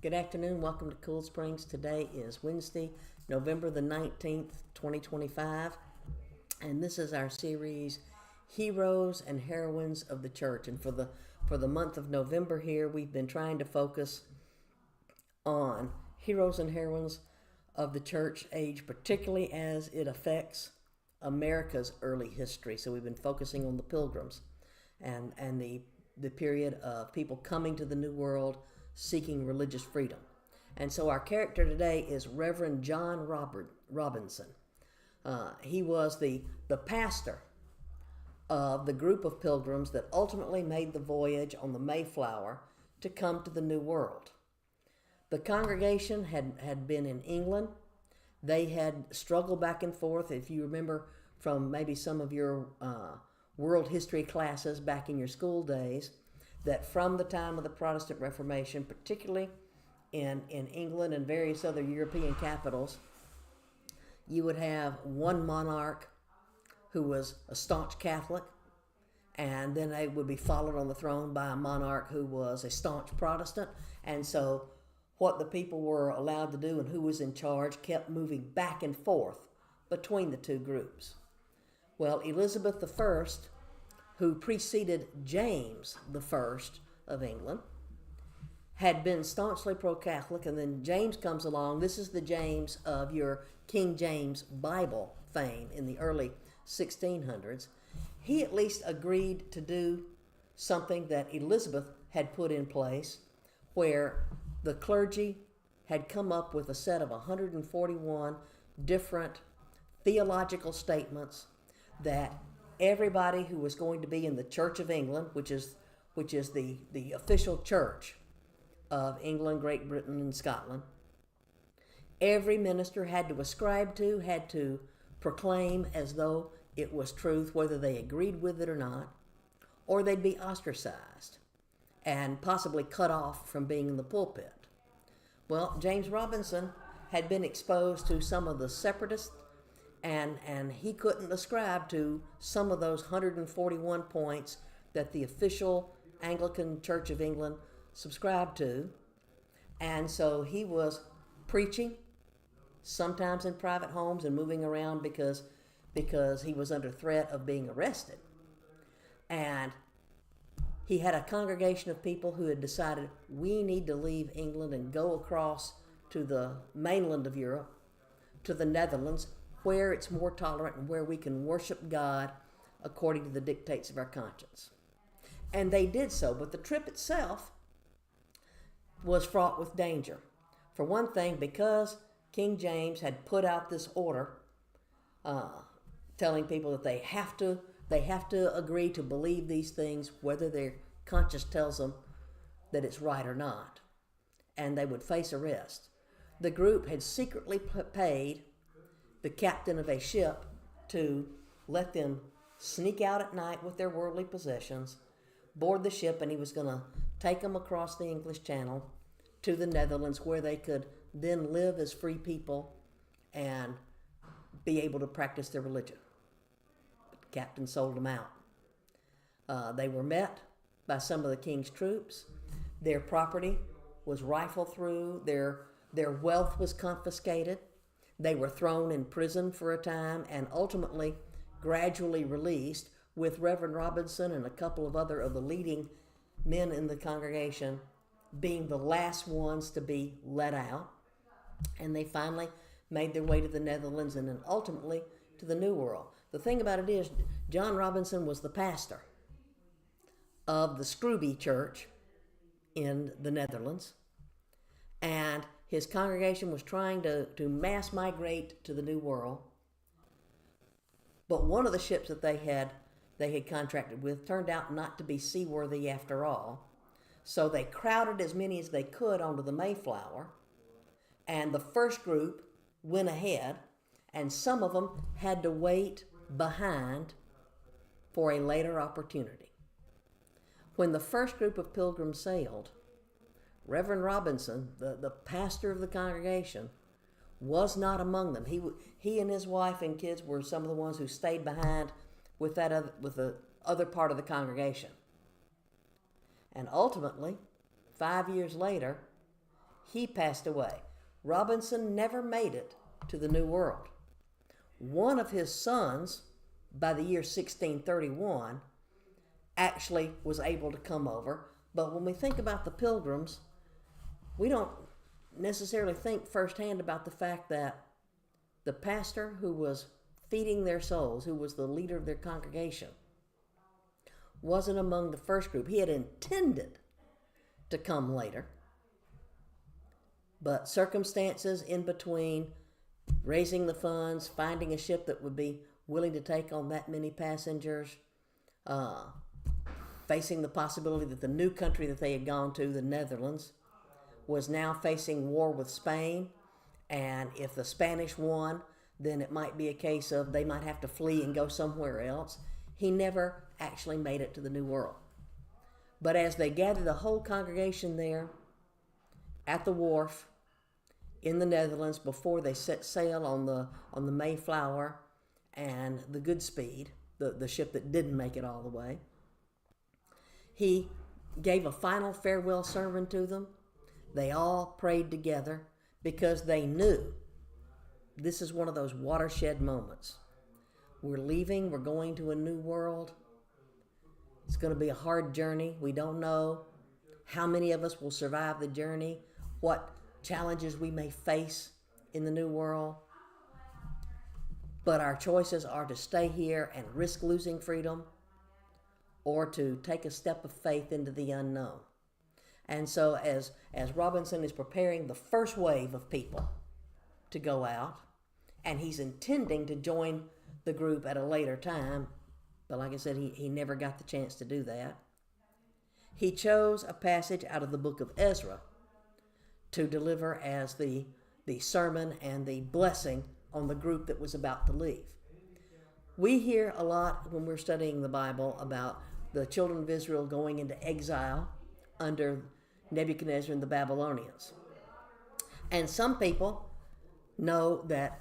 Good afternoon. Welcome to Cool Springs. Today is Wednesday, November the 19th, 2025, and this is our series Heroes and Heroines of the Church. And for the month of November here, we've been trying to focus on heroes and heroines of the church age, particularly as it affects America's early history. So we've been focusing on the Pilgrims and the period of people coming to the New World seeking religious freedom. And so our character today is Reverend John Robinson. He was the pastor of the group of pilgrims that ultimately made the voyage on the Mayflower to come to the New World. The congregation had been in England. They had struggled back and forth, if you remember from maybe some of your world history classes back in your school days, that from the time of the Protestant Reformation, particularly in England and various other European capitals, you would have one monarch who was a staunch Catholic, and then they would be followed on the throne by a monarch who was a staunch Protestant. And so what the people were allowed to do and who was in charge kept moving back and forth between the two groups. Well, Elizabeth I, who preceded James I of England, had been staunchly pro-Catholic, and then James comes along. This is the James of your King James Bible fame in the early 1600s. He at least agreed to do something that Elizabeth had put in place, where the clergy had come up with a set of 141 different theological statements that everybody who was going to be in the Church of England, which is the official church of England, Great Britain, and Scotland, every minister had to ascribe to, had to proclaim as though it was truth, whether they agreed with it or not, or they'd be ostracized and possibly cut off from being in the pulpit. Well, James Robinson had been exposed to some of the separatists, and he couldn't ascribe to some of those 141 points that the official Anglican Church of England subscribed to. And so he was preaching, sometimes in private homes and moving around because he was under threat of being arrested. And he had a congregation of people who had decided, we need to leave England and go across to the mainland of Europe, to the Netherlands, where it's more tolerant and where we can worship God according to the dictates of our conscience. And they did so, but the trip itself was fraught with danger. For one thing, because King James had put out this order telling people that they have to agree to believe these things, whether their conscience tells them that it's right or not, and they would face arrest. The group had secretly paid the captain of a ship to let them sneak out at night with their worldly possessions, board the ship, and he was going to take them across the English Channel to the Netherlands, where they could then live as free people and be able to practice their religion. But the captain sold them out. They were met by some of the king's troops. Their property was rifled through. Their wealth was confiscated. They were thrown in prison for a time and ultimately gradually released, with Reverend Robinson and a couple of other of the leading men in the congregation being the last ones to be let out. And they finally made their way to the Netherlands and then ultimately to the New World. The thing about it is, John Robinson was the pastor of the Scrooby Church in the Netherlands, and his congregation was trying to mass migrate to the New World. But one of the ships that they had contracted with turned out not to be seaworthy after all. So they crowded as many as they could onto the Mayflower, and the first group went ahead, and some of them had to wait behind for a later opportunity. When the first group of pilgrims sailed, Reverend Robinson, the pastor of the congregation, was not among them. He and his wife and kids were some of the ones who stayed behind with the other part of the congregation. And ultimately, 5 years later, he passed away. Robinson never made it to the New World. One of his sons, by the year 1631, actually was able to come over. But when we think about the Pilgrims, we don't necessarily think firsthand about the fact that the pastor who was feeding their souls, who was the leader of their congregation, wasn't among the first group. He had intended to come later, but circumstances in between raising the funds, finding a ship that would be willing to take on that many passengers, facing the possibility that the new country that they had gone to, the Netherlands, was now facing war with Spain, and if the Spanish won, then it might be a case of they might have to flee and go somewhere else. He never actually made it to the New World. But as they gathered the whole congregation there at the wharf in the Netherlands before they set sail on the Mayflower and the Goodspeed, the ship that didn't make it all the way, he gave a final farewell sermon to them. They all prayed together because they knew this is one of those watershed moments. We're leaving, we're going to a new world. It's going to be a hard journey. We don't know how many of us will survive the journey, what challenges we may face in the new world. But our choices are to stay here and risk losing freedom, or to take a step of faith into the unknown. And so as Robinson is preparing the first wave of people to go out, and he's intending to join the group at a later time, but like I said, he never got the chance to do that. He chose a passage out of the book of Ezra to deliver as the sermon and the blessing on the group that was about to leave. We hear a lot when we're studying the Bible about the children of Israel going into exile under Nebuchadnezzar and the Babylonians. And some people know that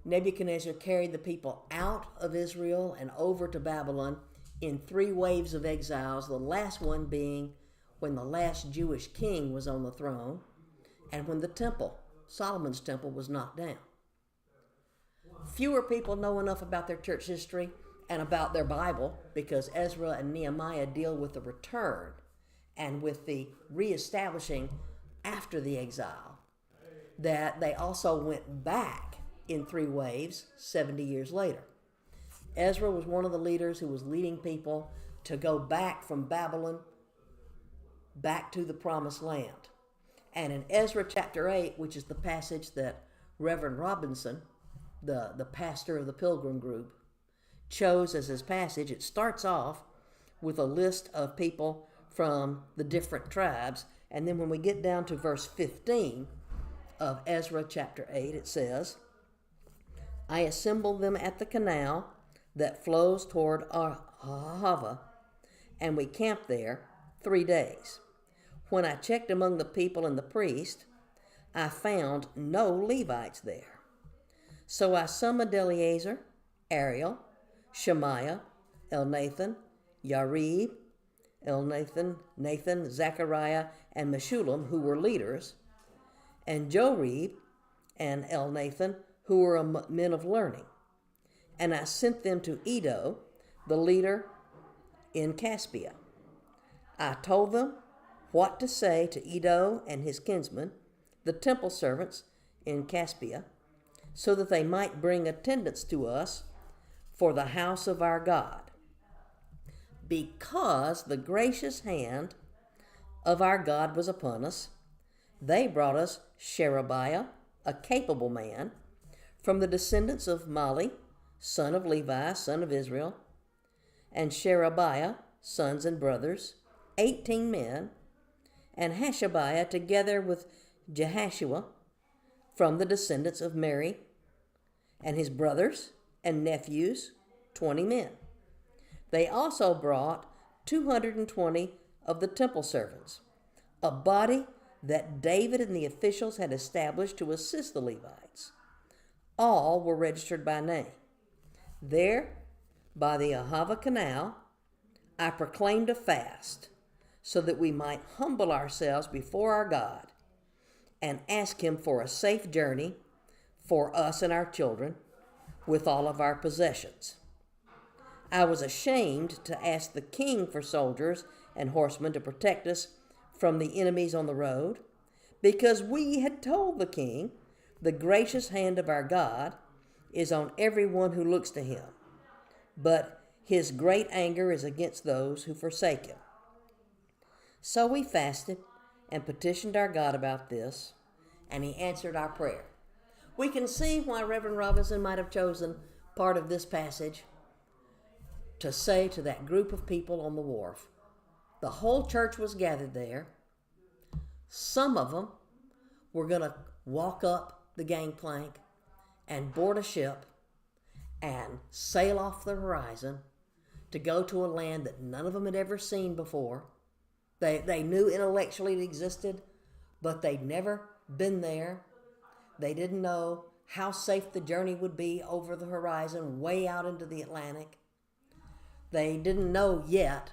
Nebuchadnezzar carried the people out of Israel and over to Babylon in 3 waves of exiles, the last one being when the last Jewish king was on the throne and when the temple, Solomon's temple, was knocked down. Fewer people know enough about their church history and about their Bible, because Ezra and Nehemiah deal with the return and with the reestablishing after the exile, that they also went back in 3 waves 70 years later. Ezra was one of the leaders who was leading people to go back from Babylon back to the Promised Land. And in Ezra chapter 8, which is the passage that Reverend Robinson, the pastor of the Pilgrim group, chose as his passage, it starts off with a list of people from the different tribes. And then when we get down to verse 15 of Ezra chapter 8, it says, I assembled them at the canal that flows toward Ahava, and we camped there 3 days. When I checked among the people and the priest, I found no Levites there. So I summoned Eleazar, Ariel, Shemaiah, Elnathan, Yarib, Nathan, Zechariah, and Meshullam, who were leaders, and Jorib and Elnathan, who were men of learning. And I sent them to Iddo, the leader in Caspia. I told them what to say to Iddo and his kinsmen, the temple servants in Caspia, so that they might bring attendance to us for the house of our God. Because the gracious hand of our God was upon us, they brought us Sherebiah, a capable man, from the descendants of Mali, son of Levi, son of Israel, and Sherebiah, sons and brothers, 18 men, and Hashabiah together with Jehashua, from the descendants of Mary, and his brothers and nephews, 20 men. They also brought 220 of the temple servants, a body that David and the officials had established to assist the Levites. All were registered by name. There, by the Ahava Canal, I proclaimed a fast, so that we might humble ourselves before our God and ask him for a safe journey for us and our children with all of our possessions. I was ashamed to ask the king for soldiers and horsemen to protect us from the enemies on the road, because we had told the king, the gracious hand of our God is on everyone who looks to him, but his great anger is against those who forsake him. So we fasted and petitioned our God about this, and he answered our prayer. We can see why Reverend Robinson might have chosen part of this passage to say to that group of people on the wharf. The whole church was gathered there. Some of them were going to walk up the gangplank and board a ship and sail off the horizon to go to a land that none of them had ever seen before. They knew intellectually it existed, but they'd never been there. They didn't know how safe the journey would be over the horizon, way out into the Atlantic. They didn't know yet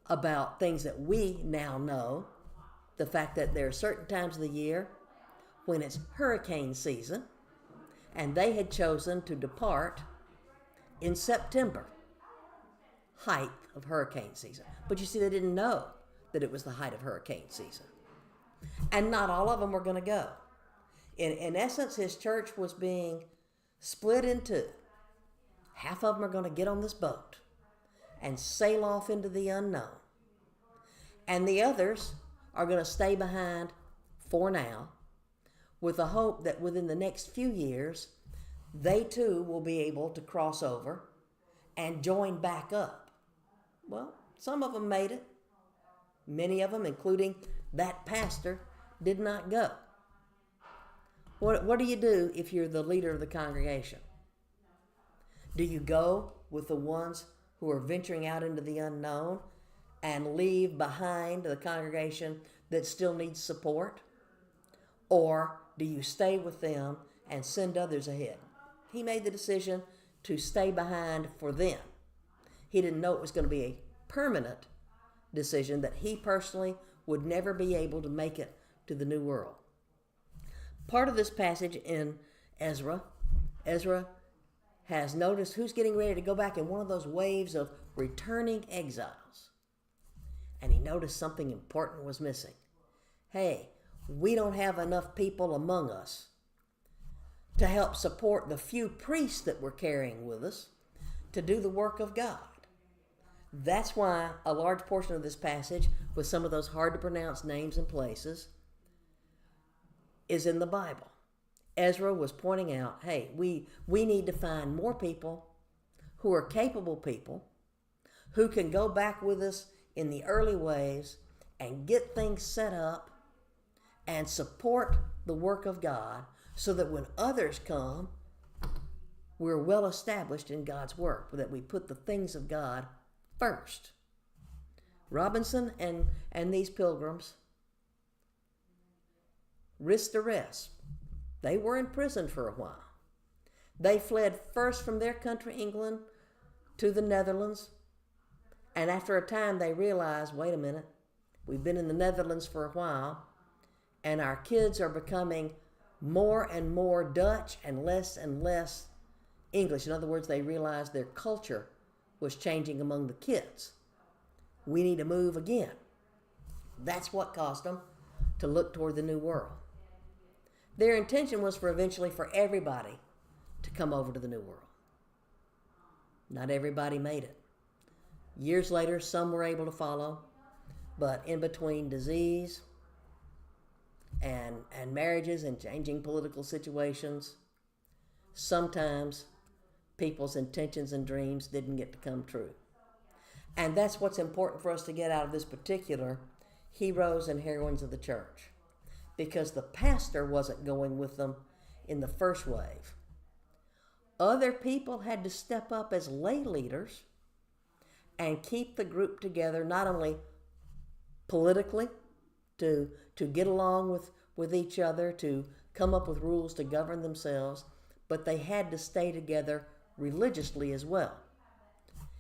about things that we now know. The fact that there are certain times of the year when it's hurricane season, and they had chosen to depart in September, height of hurricane season. But you see, they didn't know that it was the height of hurricane season. And not all of them were going to go. In essence, his church was being split in two. Half of them are going to get on this boat and sail off into the unknown. And the others are going to stay behind for now, with the hope that within the next few years, they too will be able to cross over and join back up. Well, some of them made it. Many of them, including that pastor, did not go. What do you do if you're the leader of the congregation? Do you go with the ones who are venturing out into the unknown and leave behind the congregation that still needs support? Or do you stay with them and send others ahead? He made the decision to stay behind for them. He didn't know it was going to be a permanent decision, that he personally would never be able to make it to the New World. Part of this passage in Ezra has noticed who's getting ready to go back in one of those waves of returning exiles. And he noticed something important was missing. Hey, we don't have enough people among us to help support the few priests that we're carrying with us to do the work of God. That's why a large portion of this passage, with some of those hard to pronounce names and places, is in the Bible. Ezra was pointing out, hey, we need to find more people who are capable people who can go back with us in the early waves and get things set up and support the work of God, so that when others come, we're well established in God's work, that we put the things of God first. Robinson and these pilgrims risked arrest. They were in prison for a while. They fled first from their country, England, to the Netherlands. And after a time, they realized, wait a minute, we've been in the Netherlands for a while, and our kids are becoming more and more Dutch and less English. In other words, they realized their culture was changing among the kids. We need to move again. That's what caused them to look toward the New World. Their intention was eventually for everybody to come over to the New World. Not everybody made it. Years later, some were able to follow, but in between disease and marriages and changing political situations, sometimes people's intentions and dreams didn't get to come true. And that's what's important for us to get out of this particular Heroes and Heroines of the Church, because the pastor wasn't going with them in the first wave. Other people had to step up as lay leaders and keep the group together, not only politically, to get along with each other, to come up with rules to govern themselves, but they had to stay together religiously as well.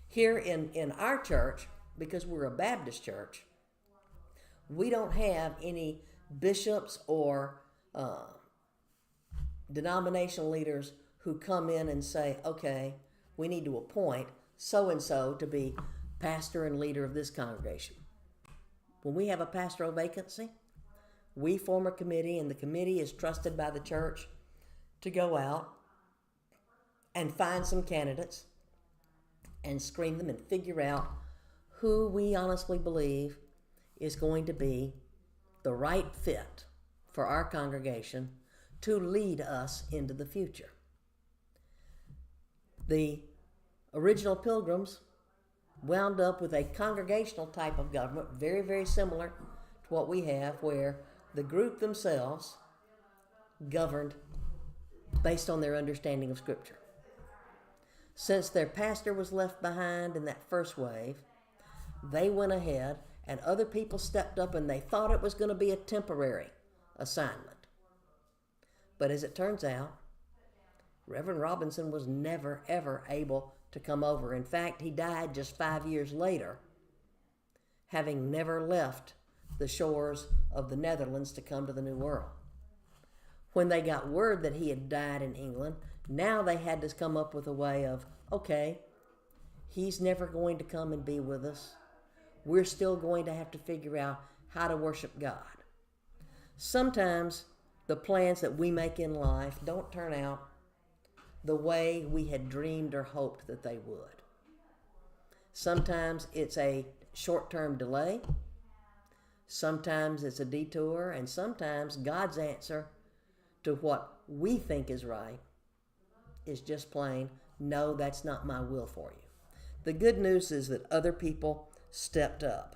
Here in our church, because we're a Baptist church, we don't have any bishops or denominational leaders who come in and say, okay, we need to appoint so and so to be pastor and leader of this congregation. When we have a pastoral vacancy, we form a committee, and the committee is trusted by the church to go out and find some candidates and screen them and figure out who we honestly believe is going to be the right fit for our congregation to lead us into the future. The original Pilgrims wound up with a congregational type of government, very, very similar to what we have, where the group themselves governed based on their understanding of Scripture. Since their pastor was left behind in that first wave, they went ahead and other people stepped up, and they thought it was going to be a temporary assignment. But as it turns out, Reverend Robinson was never, ever able to come over. In fact, he died just 5 years later, having never left the shores of the Netherlands to come to the New World. When they got word that he had died in England, now they had to come up with a way of, okay, he's never going to come and be with us. We're still going to have to figure out how to worship God. Sometimes the plans that we make in life don't turn out the way we had dreamed or hoped that they would. Sometimes it's a short-term delay. Sometimes it's a detour. And sometimes God's answer to what we think is right is just plain, no, that's not my will for you. The good news is that other people stepped up,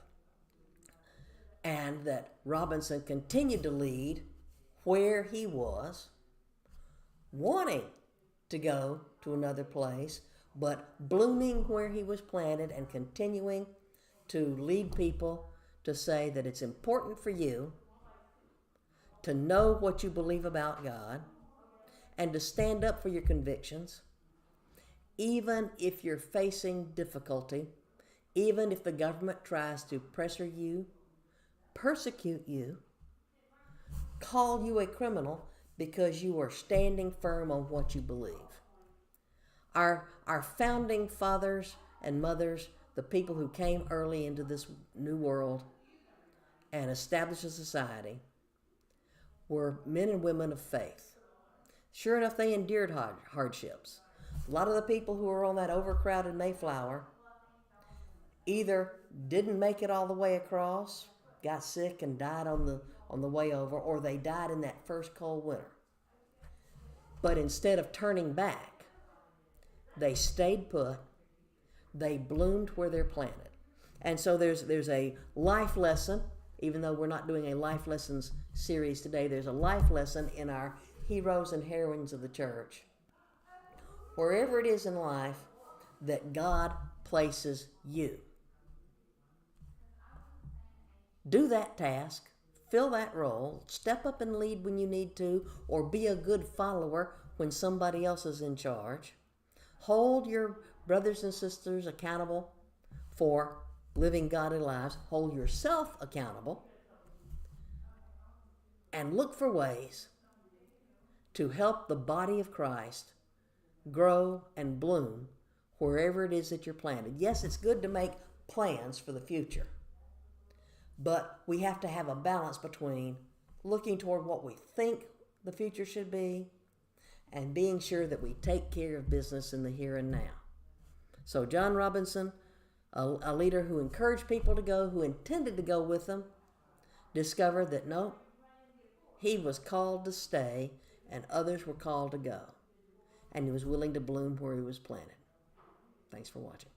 and that Robinson continued to lead where he was, wanting to go to another place, but blooming where he was planted and continuing to lead people to say that it's important for you to know what you believe about God and to stand up for your convictions, even if you're facing difficulty, even if the government tries to pressure you, persecute you, call you a criminal because you are standing firm on what you believe. Our founding fathers and mothers, the people who came early into this new world and established a society, were men and women of faith. Sure enough, they endured hardships. A lot of the people who were on that overcrowded Mayflower either didn't make it all the way across, got sick and died on the way over, or they died in that first cold winter. But instead of turning back, they stayed put. They bloomed where they're planted. And so there's a life lesson, even though we're not doing a life lessons series today, there's a life lesson in our Heroes and Heroines of the Church. Wherever it is in life that God places you, do that task, fill that role, step up and lead when you need to, or be a good follower when somebody else is in charge. Hold your brothers and sisters accountable for living godly lives. Hold yourself accountable. And look for ways to help the body of Christ grow and bloom wherever it is that you're planted. Yes, it's good to make plans for the future, but we have to have a balance between looking toward what we think the future should be and being sure that we take care of business in the here and now. So John Robinson, a leader who encouraged people to go, who intended to go with them, discovered that no, he was called to stay and others were called to go. And he was willing to bloom where he was planted. Thanks for watching.